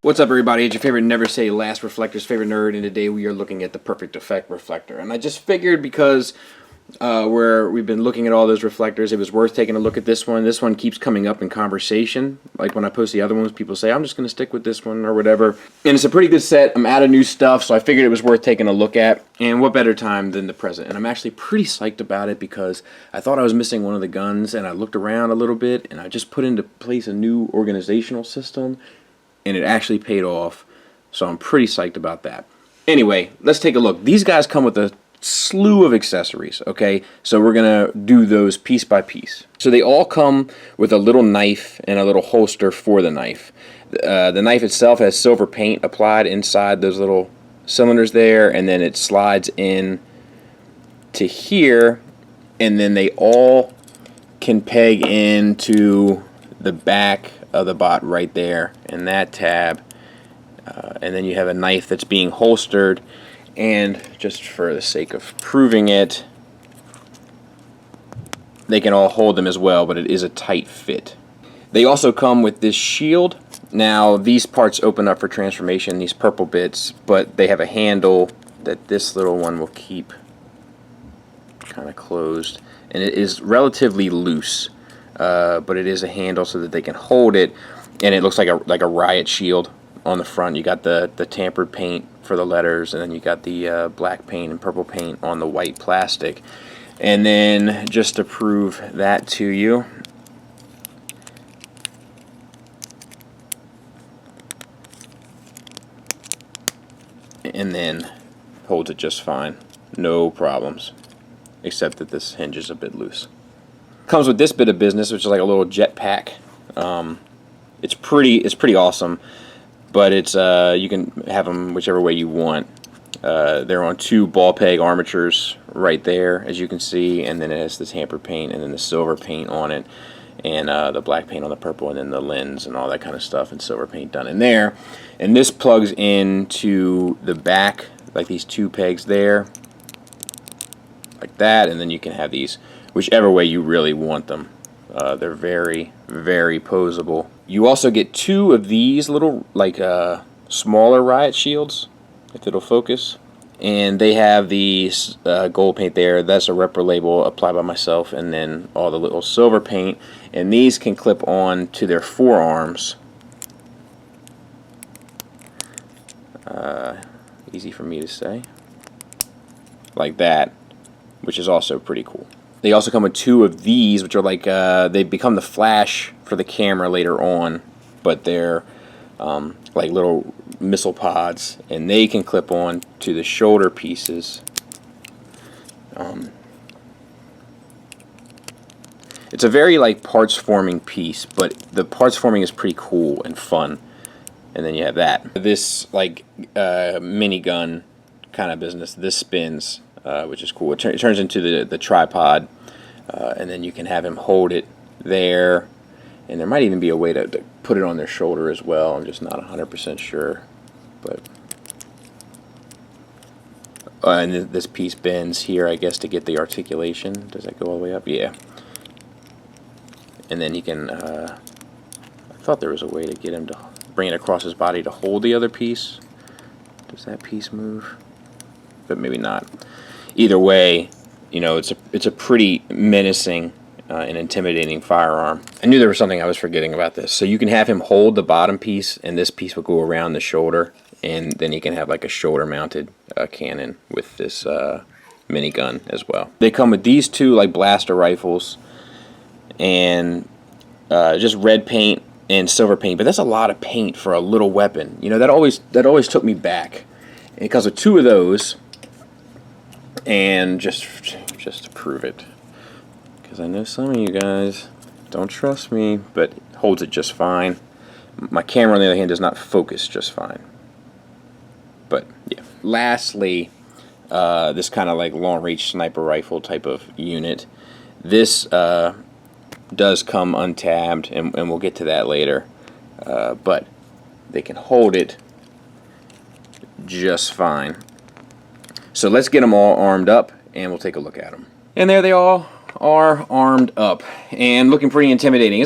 What's up, everybody? It's your favorite Never Say Last Reflector's favorite nerd, and today we are looking at the Perfect Effect Reflector. And I just figured because we've been looking at all those reflectors, it was worth taking a look at this one. This one keeps coming up in conversation. Like when I post the other ones, people say, I'm just going to stick with this one or whatever. And it's a pretty good set. I'm out of new stuff, so I figured it was worth taking a look at. And what better time than the present? And I'm actually pretty psyched about it because I thought I was missing one of the guns, and I looked around a little bit, and I just put into place a new organizational system. And it actually paid off, so I'm pretty psyched about that. Anyway, let's take a look. These guys come with a slew of accessories, okay? So we're going to do those piece by piece. So they all come with a little knife and a little holster for the knife. The knife itself has silver paint applied inside those little cylinders there, and then it slides in to here, and then they all can peg into the back of the bot right there in that tab, and then you have a knife that's being holstered, and just for the sake of proving it, they can all hold them as well, but it is a tight fit. They also come with this shield. Now these parts open up for transformation, these purple bits, but they have a handle that this little one will keep kind of closed, and it is relatively loose. But it is a handle so that they can hold it, and it looks like a riot shield on the front. You got the tampered paint for the letters, and then you got the black paint and purple paint on the white plastic. And then just to prove that to you, and then holds it just fine, no problems, except that this hinge is a bit loose. Comes with this bit of business, which is like a little jet pack. It's pretty awesome, but it's you can have them whichever way you want. They're on two ball peg armatures right there, as you can see, and then it has the tamper paint and then the silver paint on it, and the black paint on the purple, and then the lens and all that kind of stuff, and silver paint done in there. And this plugs into the back, like these two pegs there, like that, and then you can have these whichever way you really want them. They're very, very posable. You also get two of these little, like, smaller riot shields, if it'll focus. And they have these gold paint there. That's a repro label applied by myself, and then all the little silver paint. And these can clip on to their forearms. Easy for me to say. Like that, which is also pretty cool. They also come with two of these, which are like, they become the flash for the camera later on, but they're like little missile pods, and they can clip on to the shoulder pieces. It's a very like parts forming piece, but the parts forming is pretty cool and fun. And then you have that. This like minigun kind of business, this spins, which is cool. It turns into the tripod, and then you can have him hold it there, and there might even be a way to put it on their shoulder as well. I'm just not 100% sure, but and this piece bends here, I guess, to get the articulation. Does that go all the way up? Yeah. And then you can I thought there was a way to get him to bring it across his body to hold the other piece. Does that piece move? But maybe not. Either way, you know, it's a pretty menacing and intimidating firearm. I knew there was something I was forgetting about this. So you can have him hold the bottom piece, and this piece will go around the shoulder, and then he can have like a shoulder-mounted cannon with this minigun as well. They come with these two like blaster rifles, and just red paint and silver paint. But that's a lot of paint for a little weapon. You know, that always took me back. And it comes with two of those. And just to prove it, because I know some of you guys don't trust me, but it holds it just fine. My camera, on the other hand, does not focus just fine. But yeah. Lastly, this kind of like long-range sniper rifle type of unit. This does come untabbed, and we'll get to that later. But they can hold it just fine. So let's get them all armed up, and we'll take a look at them. And there they all are armed up and looking pretty intimidating.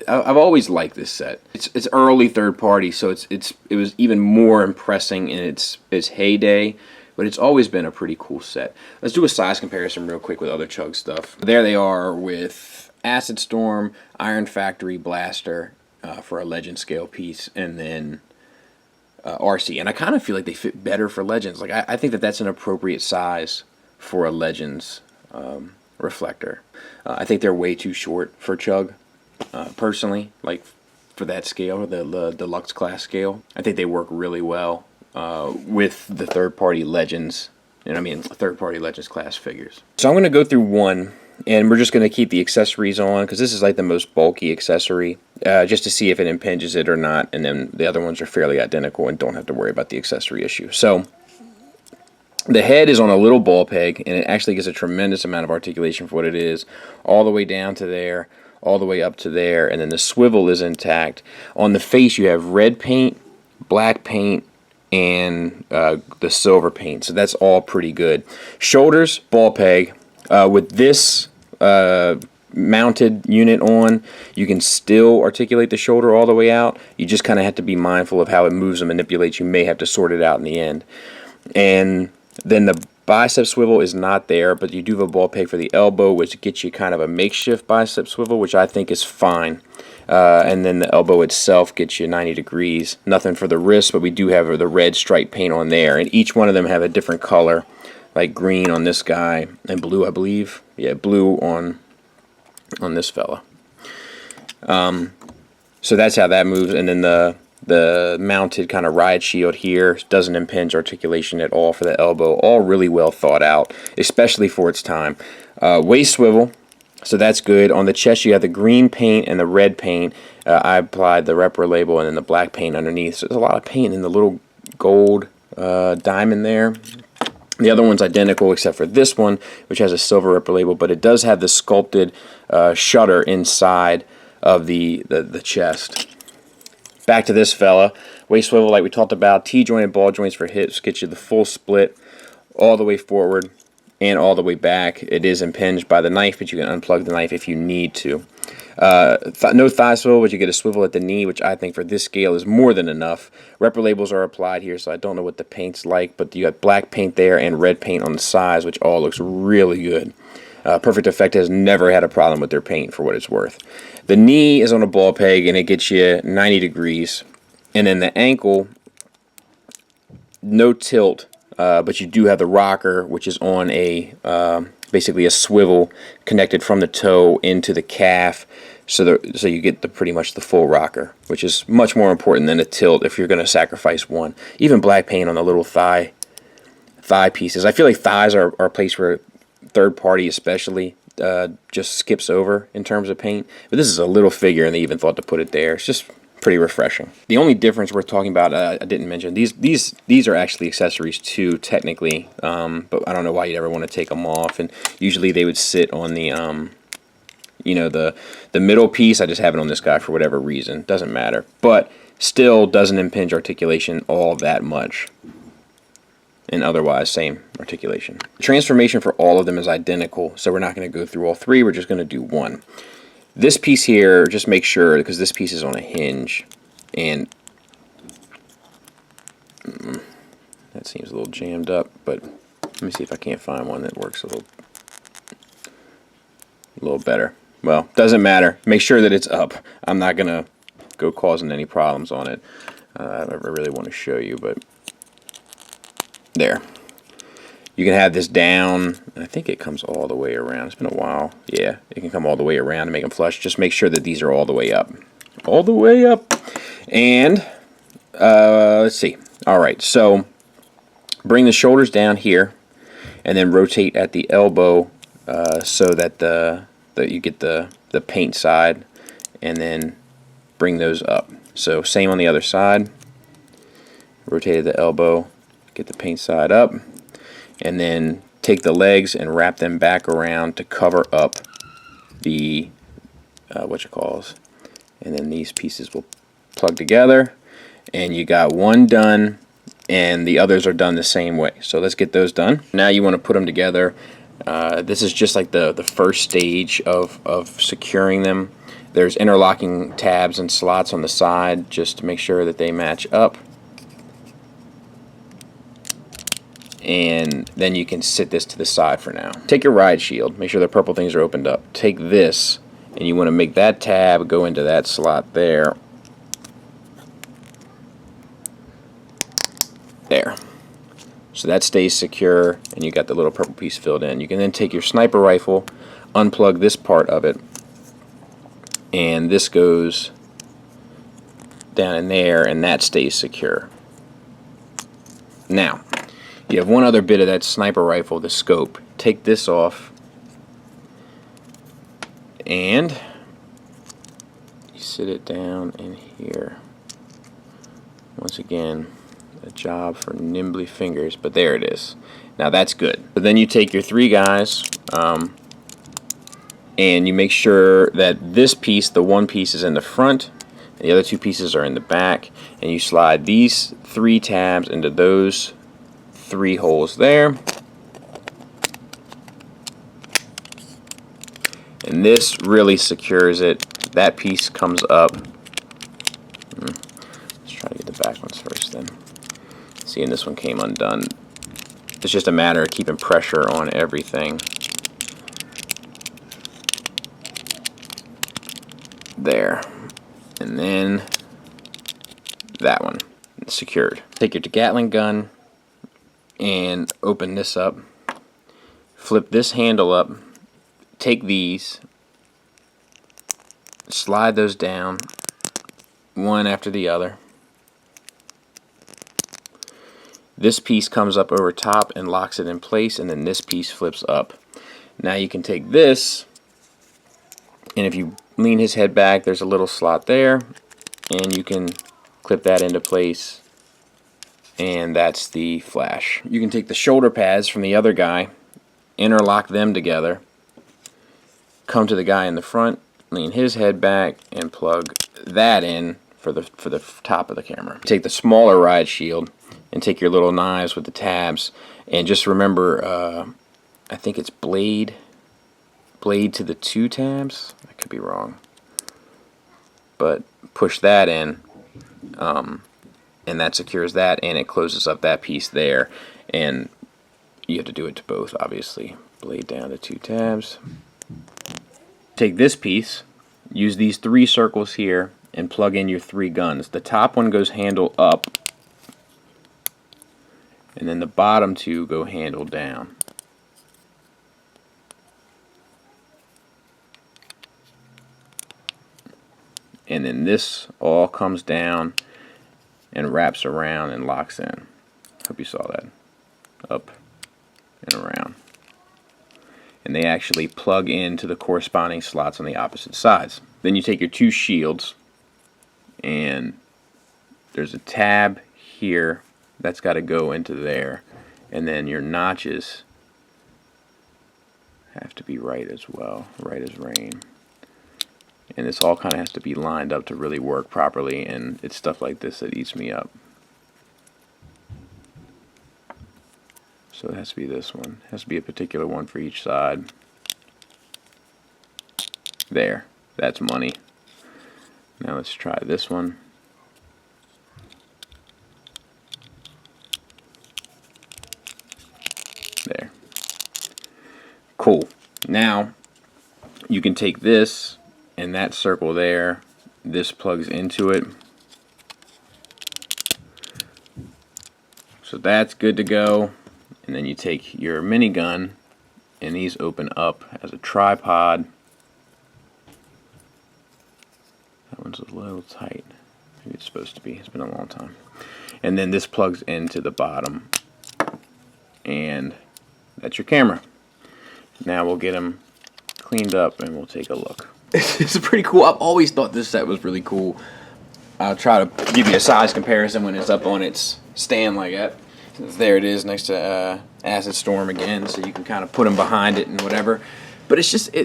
I've always liked this set. It's early third party, so it was even more impressing in its heyday, but it's always been a pretty cool set. Let's do a size comparison real quick with other Chug stuff. There they are with Acid Storm, Iron Factory Blaster for a Legend scale piece, and then RC. And I kind of feel like they fit better for Legends. Like I think that's an appropriate size for a Legends reflector. I think they're way too short for Chug, personally, like for that scale, the deluxe class scale. I think they work really well with the third-party Legends, and I mean third-party Legends class figures. So I'm going to go through one, and we're just going to keep the accessories on, because this is like the most bulky accessory, just to see if it impinges it or not, and then the other ones are fairly identical and don't have to worry about the accessory issue. So the head is on a little ball peg, and it actually gets a tremendous amount of articulation for what it is, all the way down to there, all the way up to there, and then the swivel is intact. On the face you have red paint, black paint, and the silver paint, so that's all pretty good. Shoulders, ball peg. With this mounted unit on, you can still articulate the shoulder all the way out. You just kind of have to be mindful of how it moves and manipulates. You may have to sort it out in the end. And then the bicep swivel is not there, but you do have a ball peg for the elbow, which gets you kind of a makeshift bicep swivel, which I think is fine. And then the elbow itself gets you 90 degrees. Nothing for the wrist, but we do have the red stripe paint on there. And each one of them have a different color, like green on this guy and blue, I believe. Yeah, blue on this fella. So that's how that moves. And then the mounted kind of ride shield here doesn't impinge articulation at all for the elbow. All really well thought out, especially for its time. Waist swivel, so that's good. On the chest you have the green paint and the red paint. I applied the Repro label and then the black paint underneath. So there's a lot of paint in the little gold diamond there. The other one's identical except for this one, which has a silver Repro label, but it does have the sculpted shutter inside of the chest. Back to this fella, waist swivel like we talked about, T-jointed ball joints for hips, get you the full split all the way forward and all the way back. It is impinged by the knife, but you can unplug the knife if you need to. No thigh swivel, but you get a swivel at the knee, which I think for this scale is more than enough. Repro labels are applied here, so I don't know what the paint's like, but you got black paint there and red paint on the sides, which all looks really good. Perfect Effect has never had a problem with their paint for what it's worth. The knee is on a ball peg and it gets you 90 degrees. And then the ankle, no tilt, but you do have the rocker, which is on a basically a swivel connected from the toe into the calf, so you get pretty much the full rocker, which is much more important than a tilt if you're going to sacrifice one. Even black paint on the little thigh pieces. I feel like thighs are a place where third party especially just skips over in terms of paint, but this is a little figure and they even thought to put it there. It's just pretty refreshing. The only difference worth talking about, I didn't mention, these are actually accessories too, technically, but I don't know why you'd ever want to take them off, and usually they would sit on the you know, the middle piece. I just have it on this guy for whatever reason, doesn't matter, but still doesn't impinge articulation all that much. And otherwise, same articulation. The transformation for all of them is identical, so we're not going to go through all three, we're just going to do one. This piece here, just make sure, because this piece is on a hinge, and that seems a little jammed up, but let me see if I can't find one that works a little better. Well, doesn't matter. Make sure that it's up. I'm not going to go causing any problems on it. I really want to show you, but there. You can have this down, and I think it comes all the way around. It's been a while. Yeah, it can come all the way around to make them flush. Just make sure that these are all the way up. All the way up. And, let's see. Alright, so bring the shoulders down here, and then rotate at the elbow so that you get the paint side, and then bring those up. So same on the other side. Rotate at the elbow, get the paint side up, and then take the legs and wrap them back around to cover up the and then these pieces will plug together, and you got one done, and the others are done the same way. So let's get those done. Now you want to put them together This is just like the first stage of securing them. There's interlocking tabs and slots on the side just to make sure that they match up. And then you can sit this to the side for now. Take your ride shield, make sure the purple things are opened up. Take this, and you want to make that tab go into that slot there. There. So that stays secure, and you got the little purple piece filled in. You can then take your sniper rifle, unplug this part of it, and this goes down in there, and that stays secure. Now, you have one other bit of that sniper rifle, the scope. Take this off, and you sit it down in here. Once again, a job for nimbly fingers, but there it is. Now that's good. But then you take your three guys, and you make sure that this piece, the one piece, is in the front, and the other two pieces are in the back, and you slide these three tabs into those three holes there, and this really secures it. That piece comes up. Let's try to get the back ones first then. Seeing this one came undone. It's just a matter of keeping pressure on everything. There. And then that one. Secured. Take your Gatling gun and open this up. Flip this handle up. Take these. Slide those down. One after the other. This piece comes up over top and locks it in place, and then this piece flips up. Now you can take this, and if you lean his head back, there's a little slot there, and you can clip that into place, and that's the flash. You can take the shoulder pads from the other guy, interlock them together, come to the guy in the front, lean his head back, and plug that in for the top of the camera. Take the smaller ride shield and take your little knives with the tabs, and just remember, I think it's blade to the two tabs. I could be wrong, but push that in, and that secures that, and it closes up that piece there. And you have to do it to both, obviously. Blade down to two tabs. Take this piece, use these three circles here, and plug in your three guns. The top one goes handle up, and then the bottom two go handle down. And then this all comes down and wraps around and locks in. Hope you saw that. Up and around. And they actually plug into the corresponding slots on the opposite sides. Then you take your two shields, and there's a tab here that's got to go into there, and then your notches have to be right as well, right as rain. And this all kind of has to be lined up to really work properly, and it's stuff like this that eats me up. So it has to be this one. It has to be a particular one for each side. There, that's money. Now let's try this one. There. Cool. Now you can take this and that circle there. This plugs into it. So that's good to go. And then you take your minigun, and these open up as a tripod. That one's a little tight. Maybe it's supposed to be. It's been a long time. And then this plugs into the bottom. And that's your camera. Now we'll get them cleaned up and we'll take a look. It's pretty cool. I've always thought this set was really cool. I'll try to give you a size comparison when it's up on its stand like that. There it is next to Acid Storm again, so you can kind of put them behind it and whatever. But it's just,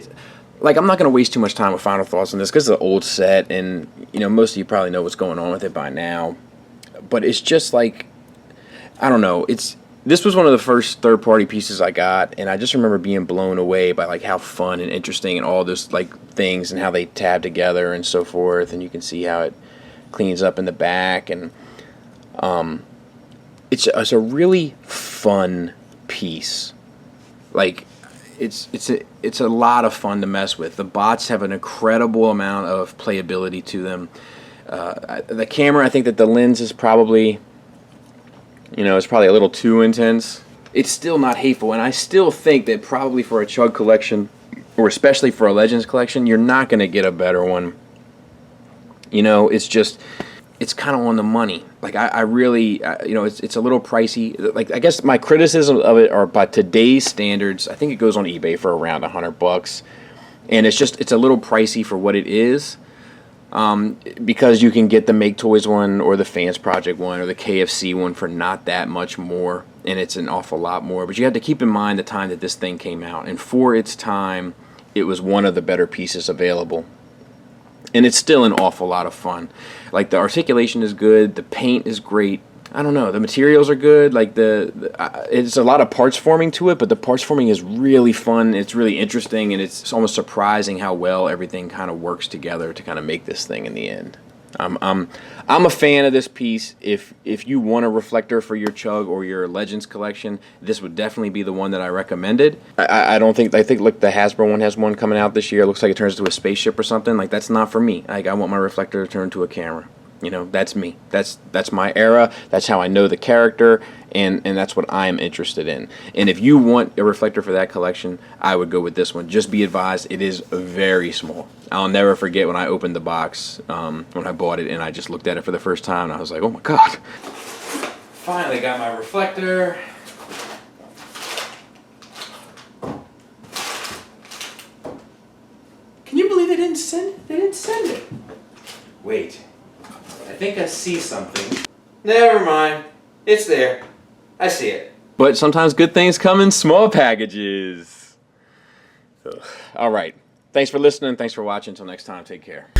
like, I'm not going to waste too much time with final thoughts on this because it's an old set, and you know, most of you probably know what's going on with it by now. But it's just like, I don't know, This was one of the first third-party pieces I got, and I just remember being blown away by like how fun and interesting and all this like things and how they tab together and so forth. And you can see how it cleans up in the back, and it's a really fun piece. Like it's a lot of fun to mess with. The bots have an incredible amount of playability to them. The camera, I think that the lens is probably, it's probably a little too intense. It's still not hateful, and I still think that probably for a Chug collection, or especially for a Legends collection, you're not going to get a better one. It's kind of on the money. Like, I really, it's a little pricey. Like, I guess my criticism of it are by today's standards, I think it goes on eBay for around $100. And it's a little pricey for what it is. Because you can get the Make Toys one or the Fans Project one or the KFC one for not that much more, and it's an awful lot more. But you have to keep in mind the time that this thing came out, and for its time, it was one of the better pieces available. And it's still an awful lot of fun. Like, the articulation is good, the paint is great. I don't know, the materials are good. Like, it's a lot of parts forming to it, but the parts forming is really fun. It's really interesting, and it's almost surprising how well everything kind of works together to kind of make this thing in the end. I'm a fan of this piece. If you want a reflector for your Chug or your Legends collection, this would definitely be the one that I recommended. I think look, the Hasbro one has one coming out this year. It looks like it turns into a spaceship or something. Like, that's not for me. Like, I want my reflector to turn into a camera. That's me. That's my era. That's how I know the character, and that's what I'm interested in. And if you want a reflector for that collection, I would go with this one. Just be advised, it is very small. I'll never forget when I opened the box, when I bought it, and I just looked at it for the first time, and I was like, oh my god. Finally got my reflector. Can you believe they didn't send it? Wait. I think I see something. Never mind. It's there. I see it. But sometimes good things come in small packages. All right. Thanks for listening. Thanks for watching. Until next time, take care.